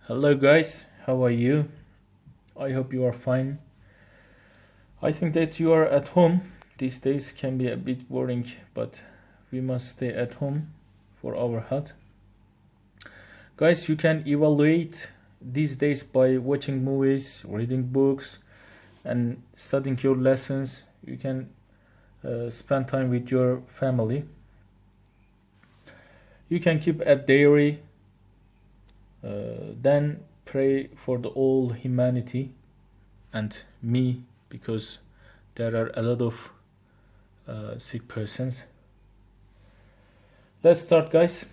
Hello guys, how are you? I hope you are fine. I think that you are at home. These days can be a bit boring, but we must stay at home for our health. Guys, you can evaluate these days by watching movies, reading books, and studying your lessons. You can spend time with your family. You can keep a diary, then pray for the all humanity and me, because there are a lot of sick persons. Let's start, guys.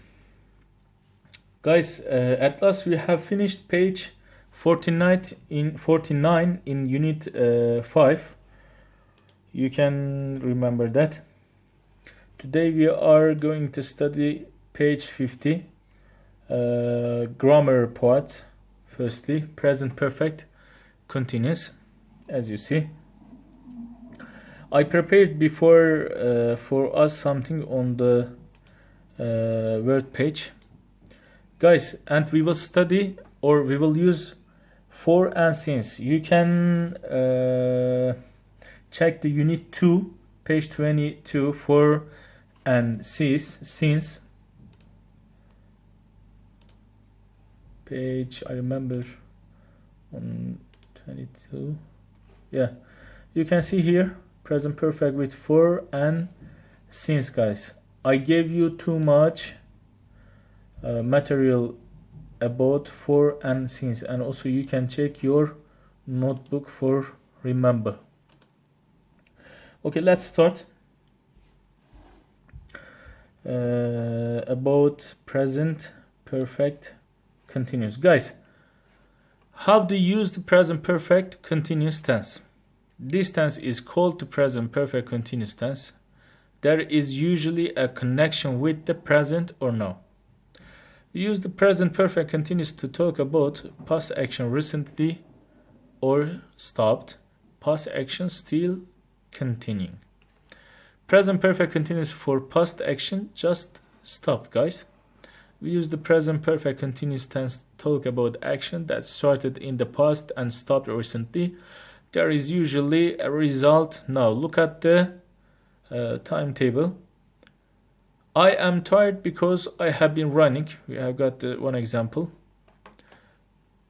At last we have finished page 49 in unit 5. You can remember that. Today we are going to study page 50, grammar part. Firstly, present perfect continuous. As you see, I prepared before for us something on the word page, guys, and we will study, or we will use for and since. You can check the unit 2 page 22 for and since page, I remember, on 22. Yeah, you can see here present perfect with for and since. Guys, I gave you too much material about for and since, and also you can check your notebook for remember. Okay, let's start. About present perfect continuous. Guys, how do you use the present perfect continuous tense? This tense is called the present perfect continuous tense. There is usually a connection with the present or no. We use the present perfect continuous to talk about past action recently or stopped, past action still continuing. Present perfect continuous for past action just stopped, guys. We use the present perfect continuous tense to talk about action that started in the past and stopped recently. There is usually a result now. Look at the timetable. I am tired because I have been running. We have got one example.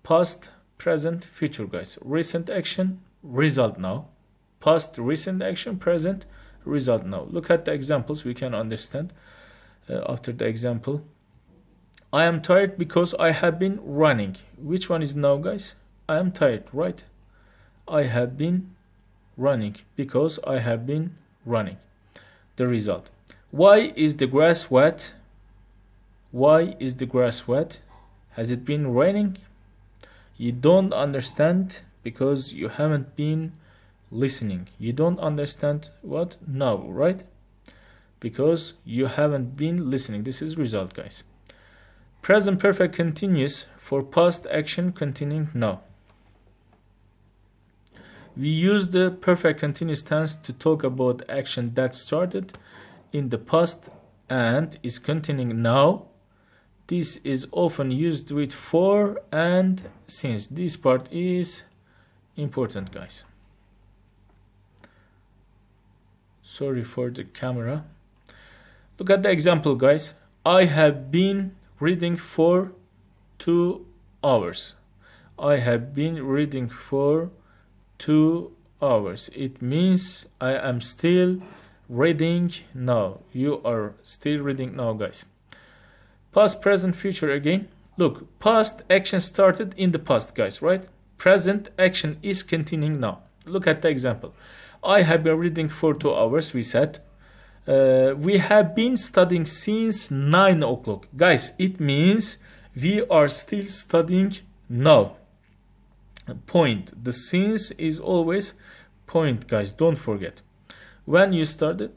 Past, present, future, guys. Recent action, result now. Past, recent action, present, result now. Look at the examples. We can understand after the example. I am tired because I have been running. Which one is now, guys? I am tired, right? I have been running because I have been running. The result. Why is the grass wet? Why is the grass wet? Has it been raining? You don't understand because you haven't been listening. You don't understand what? Now, right? Because you haven't been listening. This is result, guys. Present perfect continuous for past action continuing now. We use the perfect continuous tense to talk about action that started in the past and is continuing now. This is often used with for and since. This part is important, guys. Sorry for the camera. Look at the example, guys. I have been reading for 2 hours. I have been reading for 2 hours. It means I am still reading now. You are still reading now, guys. Past, present, future again. Look, past action started in the past, guys, right? Present action is continuing now. Look at the example. I have been reading for 2 hours, we said. We have been studying since 9 o'clock. Guys, it means we are still studying now. Point. The since is always point, guys. Don't forget. When you started?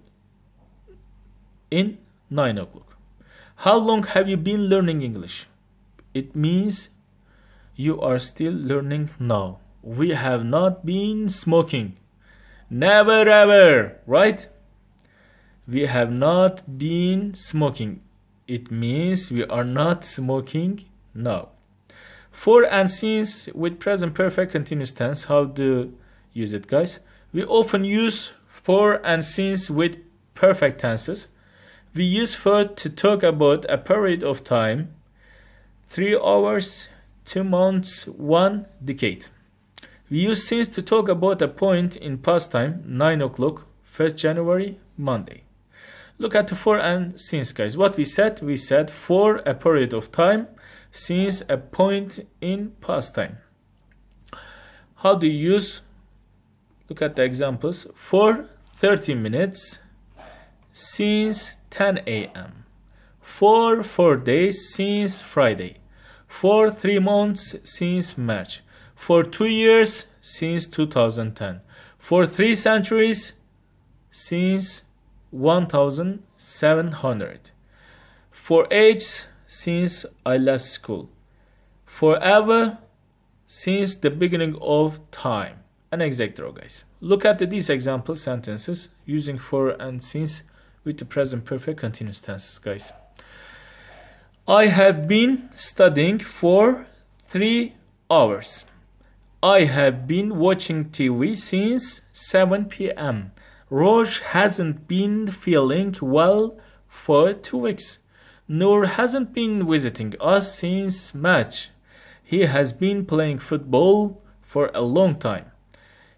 In 9 o'clock. How long have you been learning English? It means you are still learning now. We have not been smoking. Never ever, right? We have not been smoking. It means we are not smoking now. For and since with present perfect continuous tense. How do you use it, guys? We often use for and since with perfect tenses. We use for to talk about a period of time, 3 hours, 2 months, 1 decade. We use since to talk about a point in past time, 9 o'clock, 1st January, Monday. Look at the for and since, guys. What we said for a period of time, since a point in past time. How do you use? Look at the examples. For 30 minutes, since 10 a.m. For 4 days, since Friday. For 3 months, since March. For 2 years, since 2010. For 3 centuries, since 1700. For age, since I left school. Forever, since the beginning of time. And etc., guys. Look at these example sentences using for and since with the present perfect continuous tenses, guys. I have been studying for 3 hours. I have been watching TV since 7 p.m. Roj hasn't been feeling well for 2 weeks. Noor hasn't been visiting us since March. He has been playing football for a long time.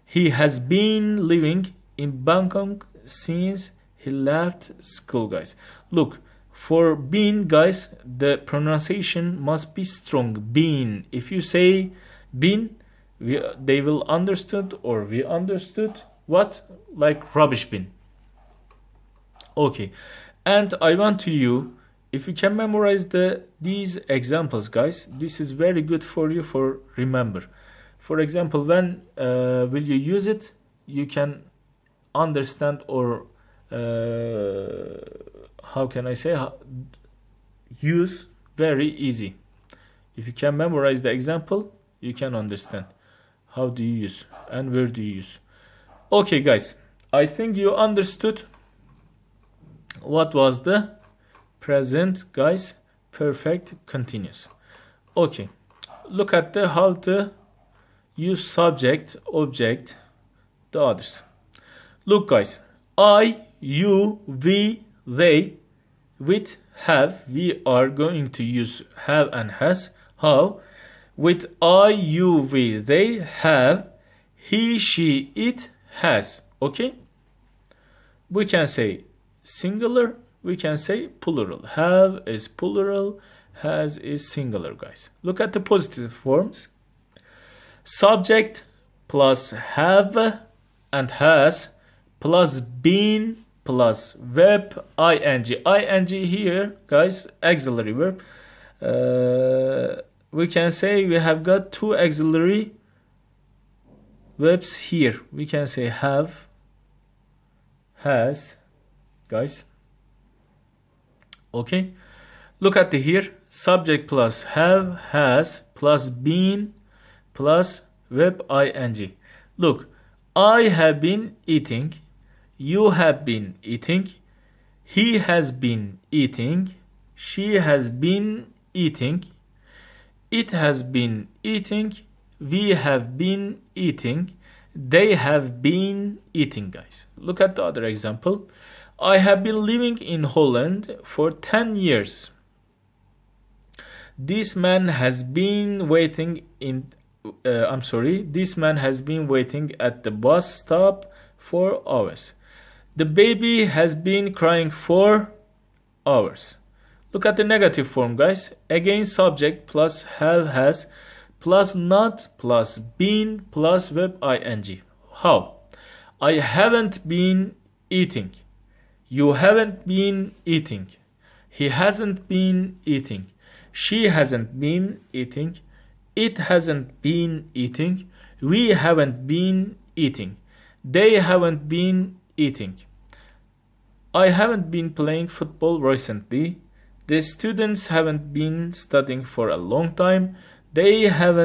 He has been living in Bangkok since he left school, guys. Look, for been, guys, the pronunciation must be strong. Been. If you say been, they will understood or we understood what? Like rubbish bin. Okay. And I want to you, if you can memorize these examples, guys, this is very good for you for remember. For example, when will you use it, you can understand or how can I say, use very easy. If you can memorize the example, you can understand how do you use and where do you use. Okay, guys, I think you understood what was the present, guys, perfect continuous. Okay, look at the how to use subject, object, the others. Look, guys, I, you, we, they. With have, we are going to use have and has. How? With I, you, we, they have, he, she, it has. Okay? We can say singular, we can say plural. Have is plural, has is singular, guys. Look at the positive forms. Subject plus have and has plus been plus verb ing. Ing here, guys, auxiliary verb. We can say we have got 2 auxiliary verbs here. We can say have, has, guys. Okay, look at the here. Subject plus have, has plus been plus verb ing. Look, I have been eating, you have been eating, he has been eating, she has been eating, it has been eating, we have been eating, they have been eating, guys. Look at the other example. I have been living in Holland for 10 years. This man has been waiting this man has been waiting at the bus stop for hours. The baby has been crying for hours. Look at the negative form, guys. Again, subject plus have, has plus not plus been plus verb ing. How? I haven't been eating. You haven't been eating. He hasn't been eating. She hasn't been eating. It hasn't been eating. We haven't been eating. They haven't been eating. I haven't been playing football recently. The students haven't been studying for a long time. They haven't